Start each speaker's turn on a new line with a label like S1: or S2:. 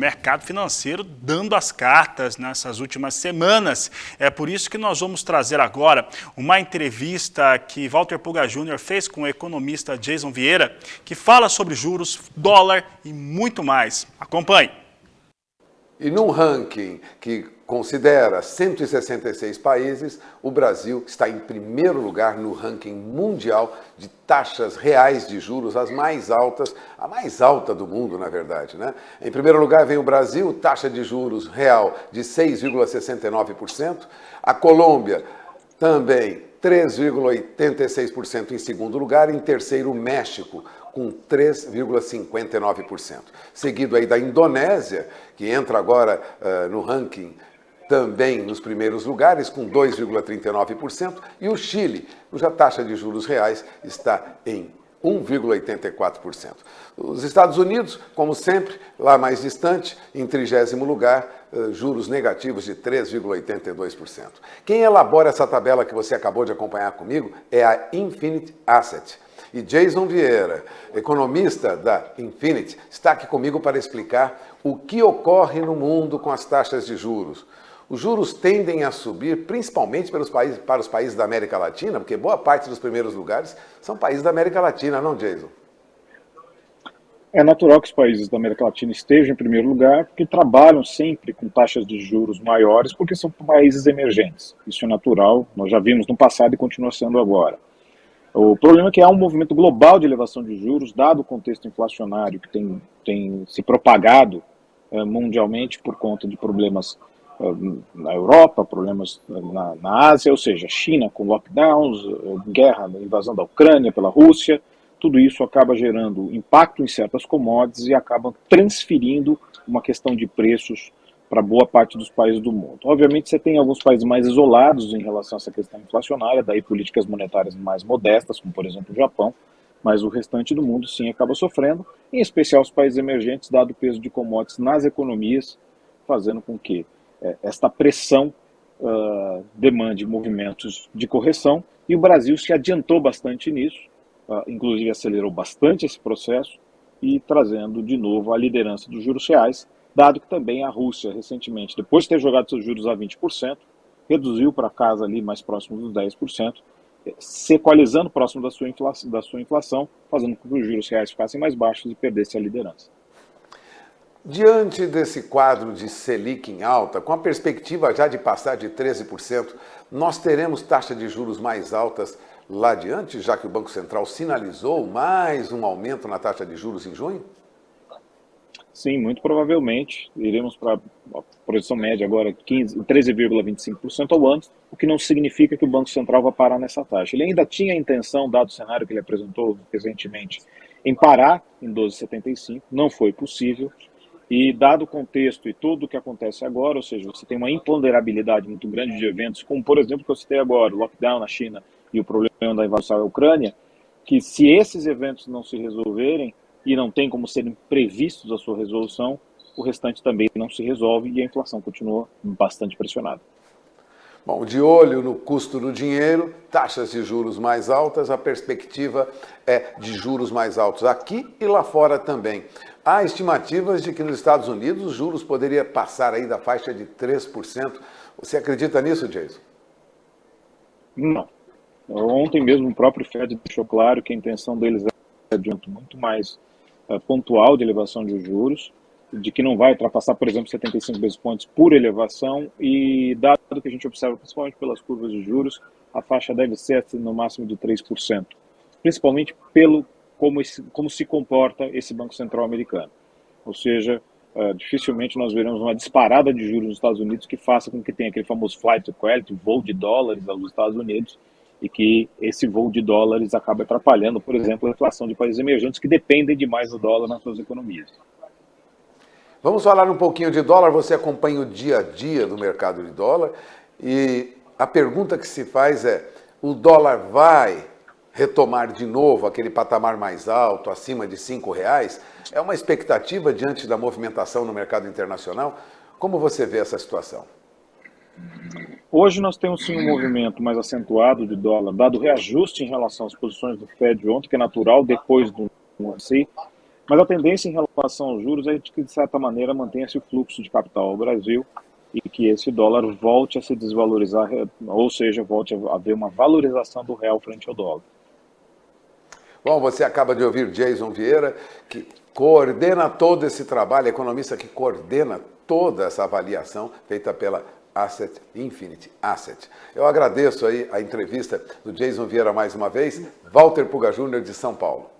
S1: mercado financeiro dando as cartas nessas últimas semanas. É por isso que nós vamos trazer agora uma entrevista que Walter Puga Jr. fez com o economista Jason Vieira, que fala sobre juros, dólar e muito mais. Acompanhe.
S2: E num ranking que considera 166 países, o Brasil está em primeiro lugar no ranking mundial de taxas reais de juros, as mais altas, a mais alta do mundo, na verdade, né? Em primeiro lugar vem o Brasil, taxa de juros real de 6,69%. A Colômbia também 3,86% em segundo lugar. Em terceiro, o México, com 3,59%. Seguido aí da Indonésia, que entra agora no ranking também nos primeiros lugares, com 2,39%, e o Chile, cuja taxa de juros reais está em 1,84%. Os Estados Unidos, como sempre, lá mais distante, em 30º lugar, juros negativos de 3,82%. Quem elabora essa tabela que você acabou de acompanhar comigo é a Infinity Asset. E Jason Vieira, economista da Infinity, está aqui comigo para explicar o que ocorre no mundo com as taxas de juros. Os juros tendem a subir principalmente para os países da América Latina, porque boa parte dos primeiros lugares são países da América Latina, não, Jason?
S3: É natural que os países da América Latina estejam em primeiro lugar, porque trabalham sempre com taxas de juros maiores, porque são países emergentes. Isso é natural, nós já vimos no passado e continua sendo agora. O problema é que há um movimento global de elevação de juros, dado o contexto inflacionário que tem se propagado mundialmente por conta de problemas na Europa, problemas na Ásia, ou seja, China com lockdowns, guerra, invasão da Ucrânia pela Rússia, tudo isso acaba gerando impacto em certas commodities e acaba transferindo uma questão de preços para boa parte dos países do mundo. Obviamente você tem alguns países mais isolados em relação a essa questão inflacionária, daí políticas monetárias mais modestas, como por exemplo o Japão, mas o restante do mundo sim acaba sofrendo, em especial os países emergentes, dado o peso de commodities nas economias, fazendo com que esta pressão demande movimentos de correção, e o Brasil se adiantou bastante nisso, inclusive acelerou bastante esse processo, e trazendo de novo a liderança dos juros reais, dado que também a Rússia, recentemente, depois de ter jogado seus juros a 20%, reduziu para casa ali mais próximo dos 10%, se equalizando próximo da sua inflação, fazendo com que os juros reais ficassem mais baixos e perdessem a liderança.
S2: Diante desse quadro de Selic em alta, com a perspectiva já de passar de 13%, nós teremos taxas de juros mais altas lá adiante, já que o Banco Central sinalizou mais um aumento na taxa de juros em junho?
S3: Sim, muito provavelmente iremos para a projeção média agora 13,25% ao ano, o que não significa que o Banco Central vai parar nessa taxa. Ele ainda tinha a intenção, dado o cenário que ele apresentou recentemente, em parar em 12,75%, não foi possível, e dado o contexto e tudo o que acontece agora, ou seja, você tem uma imponderabilidade muito grande de eventos, como por exemplo que eu citei agora, o lockdown na China e o problema da invasão à Ucrânia, que se esses eventos não se resolverem, e não tem como serem previstos a sua resolução, o restante também não se resolve e a inflação continua bastante pressionada.
S2: Bom, de olho no custo do dinheiro, taxas de juros mais altas, a perspectiva é de juros mais altos aqui e lá fora também. Há estimativas de que nos Estados Unidos os juros poderiam passar aí da faixa de 3%. Você acredita nisso, Jason?
S3: Não. Ontem mesmo o próprio Fed deixou claro que a intenção deles é adianto muito mais pontual de elevação de juros, de que não vai ultrapassar, por exemplo, 75 basis points por elevação, e dado que a gente observa principalmente pelas curvas de juros, a faixa deve ser no máximo de 3%, principalmente pelo como se comporta esse Banco Central americano. Ou seja, dificilmente nós veremos uma disparada de juros nos Estados Unidos que faça com que tenha aquele famoso flight to quality, voo de dólares aos Estados Unidos, e que esse voo de dólares acaba atrapalhando, por exemplo, a inflação de países emergentes que dependem demais do dólar nas suas economias.
S2: Vamos falar um pouquinho de dólar. Você acompanha o dia a dia do mercado de dólar e a pergunta que se faz é: o dólar vai retomar de novo aquele patamar mais alto, acima de R$5? É uma expectativa diante da movimentação no mercado internacional? Como você vê essa situação?
S3: Hoje nós temos sim um movimento mais acentuado de dólar, dado o reajuste em relação às posições do Fed ontem, que é natural depois do ANC, Mas a tendência em relação aos juros é de que, de certa maneira, mantenha-se o fluxo de capital ao Brasil e que esse dólar volte a se desvalorizar, ou seja, volte a haver uma valorização do real frente ao dólar.
S2: Bom, você acaba de ouvir Jason Vieira, que coordena todo esse trabalho, economista que coordena toda essa avaliação feita pela Asset Infinity Asset. Eu agradeço aí a entrevista do Jason Vieira mais uma vez, Walter Puga Júnior de São Paulo.